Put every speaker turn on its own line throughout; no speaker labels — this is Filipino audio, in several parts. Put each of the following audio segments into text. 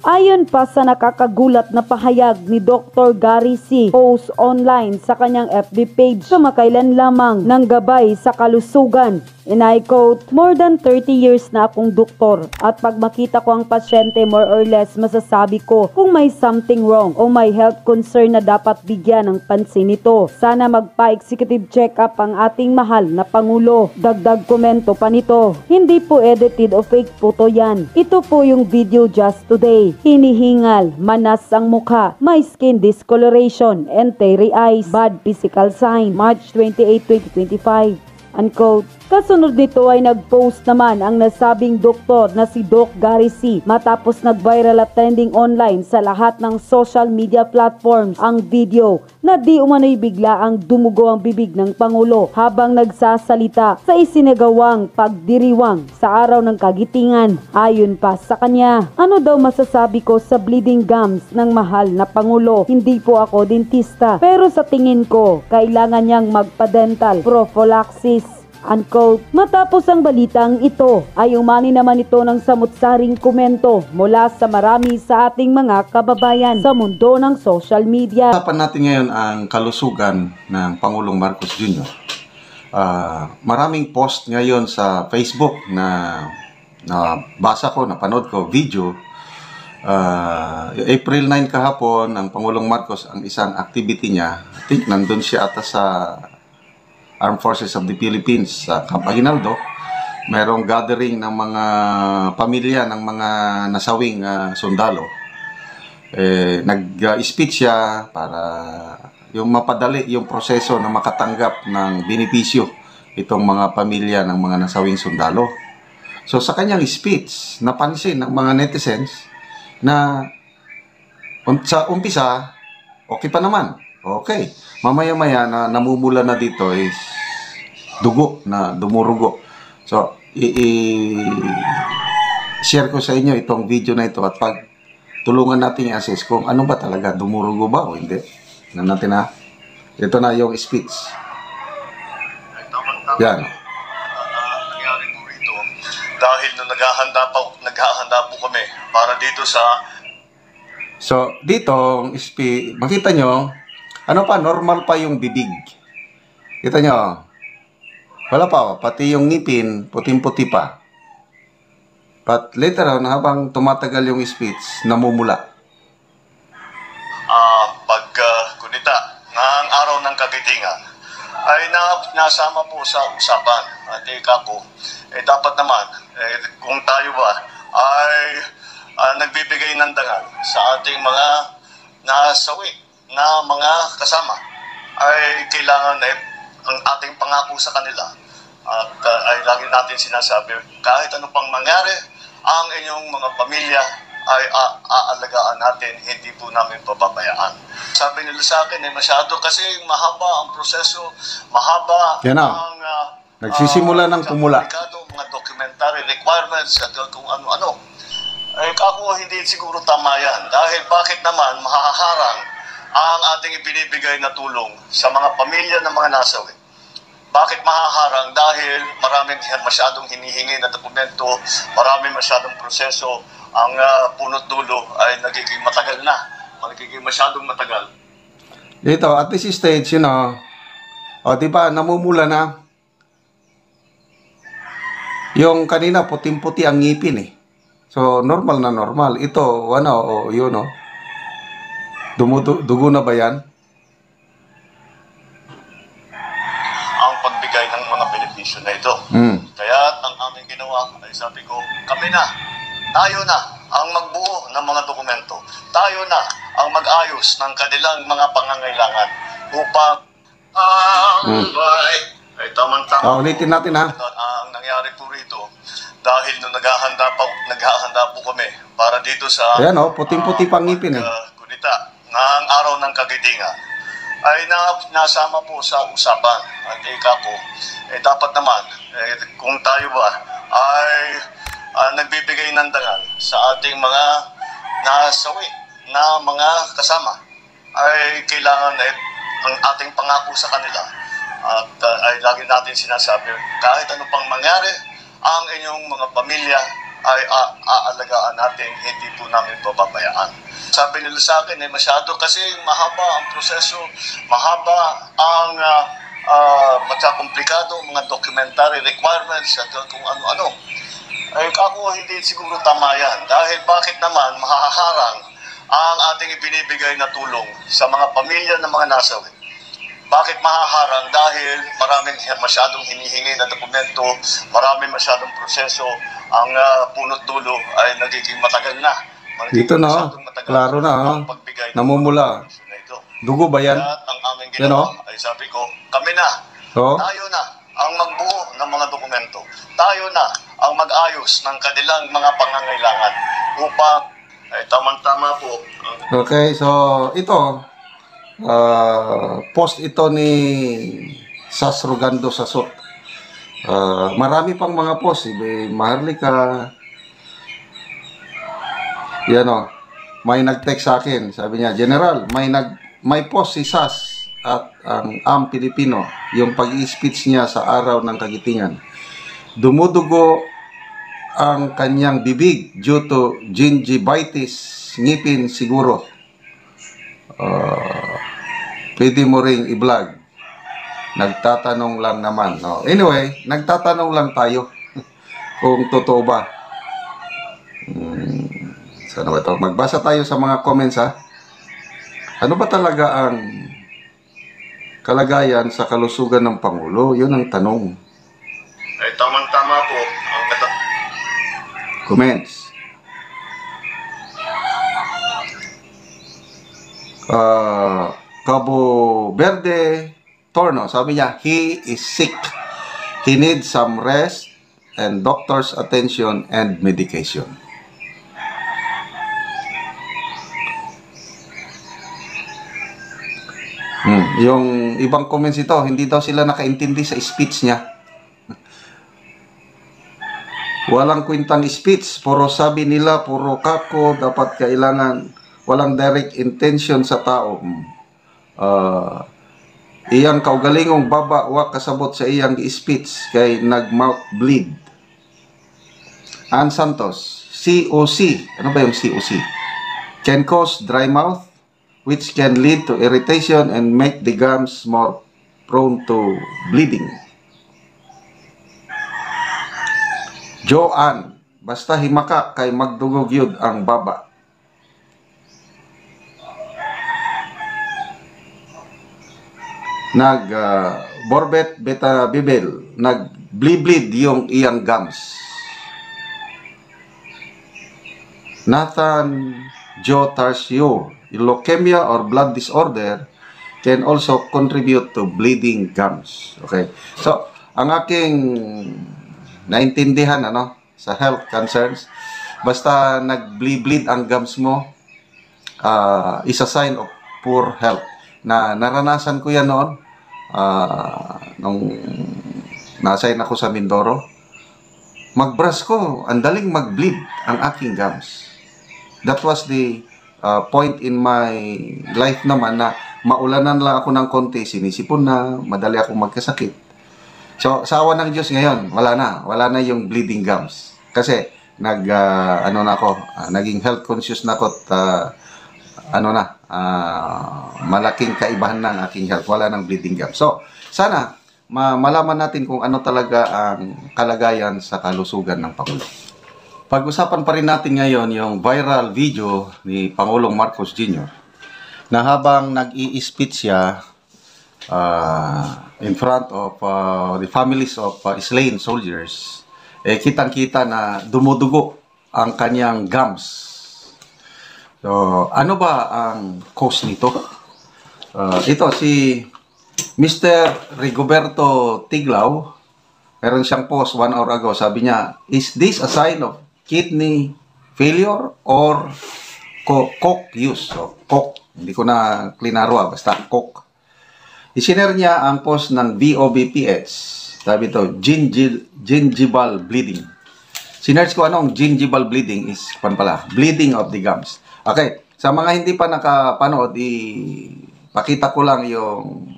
Ayon pa sa nakakagulat na pahayag ni Dr. Gary C. post online sa kanyang FB page kamakailan lamang ng gabay sa kalusugan. And I quote, "More than 30 years na akong doktor at pag makita ko ang pasyente more or less masasabi ko kung may something wrong o may health concern na dapat bigyan ng pansin nito. Sana magpa-executive check-up ang ating mahal na Pangulo." Dagdag komento pa nito, "Hindi po edited o fake photo yan. Ito po yung video just today. Hinihingal, manas ang mukha, may skin discoloration and teary eyes, bad physical sign, March 28, 2025. Unquote. Kasunod nito ay nag-post naman ang nasabing doktor na si Doc Gary C. matapos nag-viral at trending online sa lahat ng social media platforms ang video na di umano'y bigla ang dumugo ang bibig ng Pangulo habang nagsasalita sa isinagawang pagdiriwang sa araw ng kagitingan. Ayon pa sa kanya, "Ano daw masasabi ko sa bleeding gums ng mahal na Pangulo? Hindi po ako dentista pero sa tingin ko kailangan niyang magpa-dental prophylaxis." Unquote. Matapos ang balitang ito ay umani naman ito ng samut-saring komento mula sa marami sa ating mga kababayan sa mundo ng social media.
Usapan natin ngayon ang kalusugan ng Pangulong Marcos Jr. Maraming post ngayon sa Facebook na basa ko, napanood ko, video. April 9 kahapon, ang Pangulong Marcos, ang isang activity niya, I think nandun siya ata sa Armed Forces of the Philippines sa Camp Aguinaldo. Merong gathering ng mga pamilya ng mga nasawing sundalo. Nag-speech siya para yung mapadali yung proseso na makatanggap ng benepisyo itong mga pamilya ng mga nasawing sundalo. So sa kanyang speech, napansin ng mga netizens na sa umpisa, okay pa naman. Okay. Mamaya-maya na namumula na dito is dugo na dumurugo. So, share ko sa inyo itong video na ito at pag tulungan natin i-assess kung ano ba talaga, dumurugo ba o hindi. Tignan natin ha. Ito na yung speech. Yan.
Nangyari po rito dahil nung naghahanda po kami para dito sa...
So, dito, makita nyo, ano pa, normal pa yung bibig. Kita nyo, wala pa, pati yung ngipin, puting-puti pa. But later on, habang tumatagal yung speech, namumula.
Kunita ng araw ng kagitingan ay nasama po sa usapan. At ika po, dapat naman, kung tayo ba ay nagbibigay ng dangal sa ating mga nasawi na mga kasama, ay kailangan ang ating pangako sa kanila at ay lagi natin sinasabi, kahit ano pang mangyari, ang inyong mga pamilya ay aalagaan natin, hindi po namin pababayaan. Sabi nila sa akin, masyado kasi mahaba ang proseso, mahaba ang
nagsisimula ng pumula.
Mga documentary requirements at kung ano-ano. Ako hindi siguro tama yan. Dahil bakit naman mahaharang ang ating ibinibigay na tulong sa mga pamilya ng mga nasawi? Bakit mahaharang? Dahil maraming masyadong hinihingi na dokumento, maraming masyadong proseso, ang punot dulo ay nagiging matagal na, nagiging masyadong matagal.
Dito, at this stage, di ba, namumula na. Yung kanina, puting-puti ang ngipin eh. So, normal na normal. Ito, dugo na ba yan?
Ang pagbigay ng mga benepisyo na ito. Kaya ang aming ginawa ay sabi ko, kami na, tayo na ang magbuo ng mga dokumento. Tayo na ang mag-ayos ng kanilang mga pangangailangan upang ay tamang-tama.
Ulitin natin ha.
Ang nangyari po rito, dahil nung naghahanda po kami para dito sa...
Ayan puting-puti pang ngipin eh.
Kunita ng araw ng kagitingan ay nasama po sa usapan. At ika po, dapat naman, kung tayo ba ay nagbibigay ng dangal sa ating mga nasawi na mga kasama, ay kailangan ang ating pangako sa kanila at ay lagi natin sinasabi, kahit ano pang mangyari, ang inyong mga pamilya ay aalagaan natin, hindi po namin pababayaan. Sabi nila sa akin, masyado kasi mahaba ang proseso, mahaba ang magkakomplikado mga documentary requirements at kung ano-ano. Ay ako hindi siguro tama yan. Dahil bakit naman mahaharang ang ating ibinibigay na tulong sa mga pamilya ng mga nasawi? Bakit mahaharang? Dahil maraming masyadong hinihingi na dokumento, maraming masyadong proseso, ang punot dulo ay nagiging matagal na.
Dito na, klaro na, namumula. Dugo ba yan?
At ang aming ginawa ay sabi ko, kami na, tayo na ang magbuo ng mga dokumento. Tayo na ang mag-ayos ng kanilang mga pangangailangan upang ay tamang-tama po.
Okay, so ito, post ito ni Sas Rogando Sasot. Marami pang mga post, Maharlika. Yan o, may nag-text sa akin. Sabi niya, General, may post si Sas at ang Pilipino, yung pag-i-speech niya sa araw ng Kagitingan. Dumudugo ang kanyang bibig due to gingivitis, ngipin siguro. Pwede mo ring i-vlog. Nagtatanong lang naman. No? Anyway, nagtatanong lang tayo kung totoo ba. Sana ba ito? Magbasa tayo sa mga comments, ha? Ano ba talaga ang kalagayan sa kalusugan ng Pangulo? Yun ang tanong.
Ay tamang-tama po.
Comments. Cabo Verde Torno, sabi niya, he is sick. He needs some rest and doctor's attention and medication. Yung ibang comments ito, hindi daw sila nakaintindi sa speech niya. Walang kwintang speech, puro sabi nila, puro kako, dapat kailangan, walang direct intention sa tao. Iyang kaugalingong baba, wa kasabot sa iyang speech, kay nag-mouth bleed. Ann Santos, COC, ano ba yung COC? Can cause dry mouth, which can lead to irritation and make the gums more prone to bleeding. Joanne, basta himaka kay magdugog yun ang baba. Borbet Beta Bibel, nag-bleed yung iyang gums. Nathan Joe Tarsio, leukemia or blood disorder can also contribute to bleeding gums. Okay. So, ang aking naintindihan sa health concerns, basta nag-bleed ang gums mo, is a sign of poor health. Na naranasan ko yan noon nung nasayin ako sa Mindoro. Mag-brush ko, ang daling mag-bleed ang aking gums. That was the point in my life naman na maulanan lang ako ng konti, sinisipon na, madali akong magkasakit. So, sa awa ng Diyos ngayon, wala na yung bleeding gums. Kasi, naging health conscious na ako at, malaking kaibahan na ang aking health. Wala ng bleeding gums. So, sana, malaman natin kung ano talaga ang kalagayan sa kalusugan ng Pangulo. Pag-usapan pa rin natin ngayon yung viral video ni Pangulong Marcos Jr. na habang nag-i-speech siya in front of the families of slain soldiers, kitang-kita na dumudugo ang kanyang gums. So, ano ba ang cause nito? Ito si Mr. Rigoberto Tiglao, meron siyang post 1 hour ago, sabi niya, is this a sign of kidney failure or coke use? So, coke, hindi ko na klinaro basta coke. Isinare niya ang post ng VOBPH, sabi ito, gingival bleeding. Sinerge ko anong gingival bleeding is, bleeding of the gums. Okay, sa mga hindi pa nakapanood, pakita ko lang yung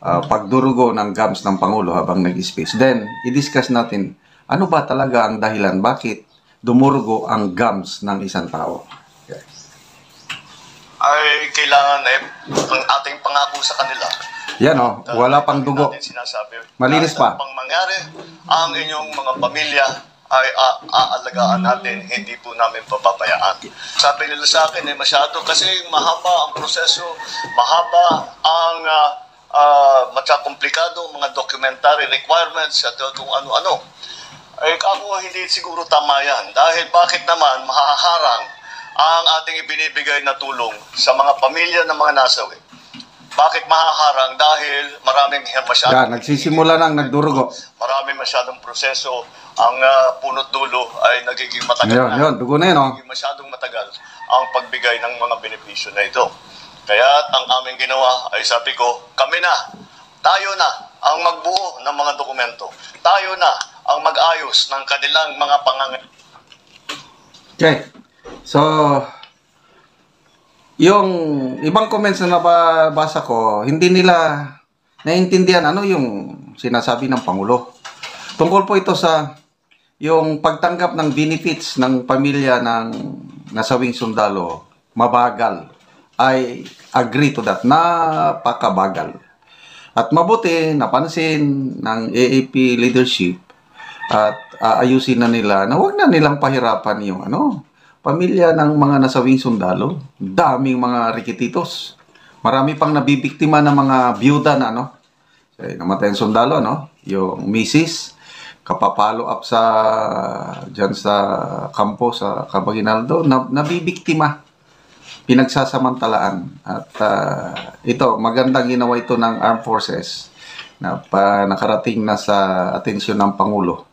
pagdurugo ng gums ng Pangulo habang nag-speech. Then, i-discuss natin, ano ba talaga ang dahilan? Bakit dumurgo ang gums ng isang tao. Okay.
Ay kailangan ang ating pangako sa kanila.
Yan wala pang dugo.
Sinasabi,
Malinis pa.
pang mangyari, ang inyong mga pamilya ay aalagaan natin, hindi po namin pababayaan. Sabi nila sa akin, masyado kasi mahaba ang proseso, mahaba ang komplikado mga documentary requirements at kung ano-ano. Ay ako hindi siguro tama yan. Dahil bakit naman mahaharang ang ating ibinibigay na tulong sa mga pamilya ng mga nasawi? Bakit mahaharang? Dahil maraming masyadong...
nagsisimula nang nagdurugo.
Maraming masyadong proseso. Ang punot dulo ay nagiging matagal
Yun, dugo na yun,
Nagiging masyadong matagal ang pagbigay ng mga benepisyo na ito. Kaya ang aming ginawa ay sabi ko, kami na, tayo na ang magbuo ng mga dokumento. Tayo na ang mag-ayos ng kanilang mga pangangailangan.
Okay. So, yung ibang comments na nababasa ko, hindi nila naiintindihan ano yung sinasabi ng Pangulo. Tungkol po ito sa yung pagtanggap ng benefits ng pamilya ng nasawing sundalo, mabagal. I agree to that. Napakabagal. At mabuti, napansin ng AAP leadership at aayusin na nila na huwag na nilang pahirapan yung pamilya ng mga nasawing sundalo. Daming mga rikititos. Marami pang nabibiktima ng mga byuda na namatay ang sundalo, yung misis, kapapalo up dyan sa kampo sa Cabaguinaldo, nabibiktima, pinagsasamantalaan. At ito, magandang ginawa ito ng Armed Forces na nakarating na sa atensyon ng Pangulo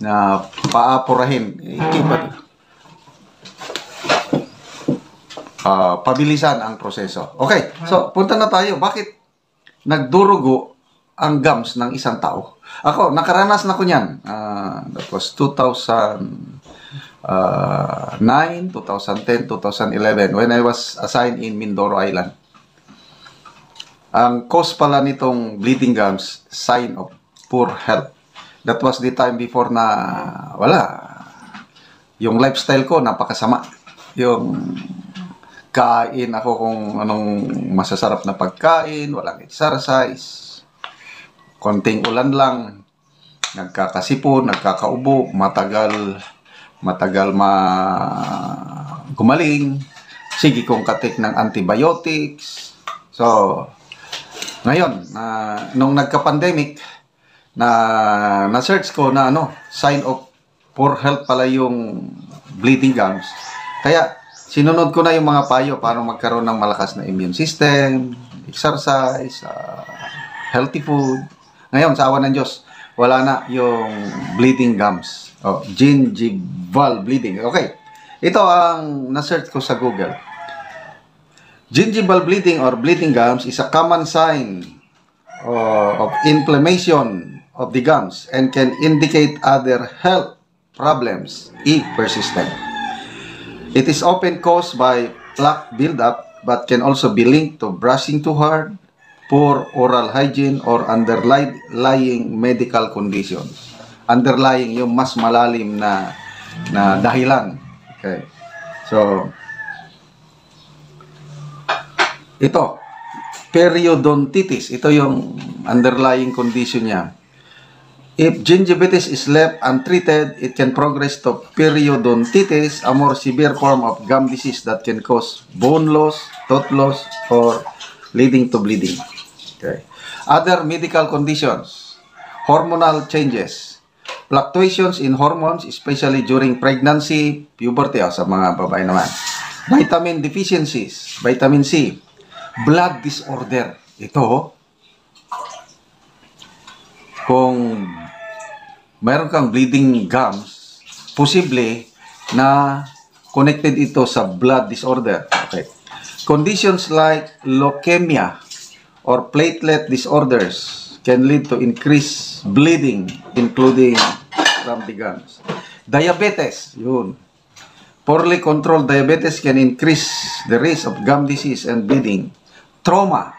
na paapurahin, pabilisan ang proseso. Okay, so punta na tayo. Bakit nagdurugo ang gums ng isang tao? Ako, nakaranas na ko niyan. That was 2009, 2010, 2011 when I was assigned in Mindoro Island. Ang cause pala nitong bleeding gums, sign of poor health. That was the time before na yung lifestyle ko napakasama. Yung kain ako kung anong masasarap na pagkain, walang exercise, konting ulan lang, nagkakasipon, nagkakaubo, matagal gumaling, sige kong katik ng antibiotics. So, ngayon, nung nagka-pandemic, na-search ko na sign of poor health pala yung bleeding gums. Kaya, sinunod ko na yung mga payo para magkaroon ng malakas na immune system, exercise, healthy food. Ngayon, sa awa ng Diyos, wala na yung bleeding gums. Gingival bleeding. Okay. Ito ang na-search ko sa Google. Gingival bleeding or bleeding gums is a common sign of inflammation of the gums and can indicate other health problems if persistent. It is often caused by plaque buildup but can also be linked to brushing too hard, poor oral hygiene, or underlying medical conditions. Underlying yung mas malalim na dahilan. Okay. So, ito, periodontitis. Ito yung underlying condition niya. If gingivitis is left untreated, it can progress to periodontitis, a more severe form of gum disease that can cause bone loss, tooth loss, or leading to bleeding. Okay. Other medical conditions, hormonal changes, fluctuations in hormones, especially during pregnancy, puberty, sa mga babae naman. Vitamin deficiencies, vitamin C, blood disorder. Ito, kung mayroon kang bleeding gums, posible na connected ito sa blood disorder. Okay. Conditions like leukemia or platelet disorders can lead to increased bleeding, including from the gums. Diabetes, yun. Poorly controlled diabetes can increase the risk of gum disease and bleeding. Trauma.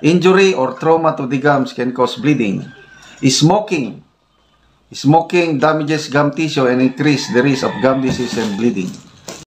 Injury or trauma to the gums can cause bleeding. Smoking. Smoking damages gum tissue and increase the risk of gum disease and bleeding.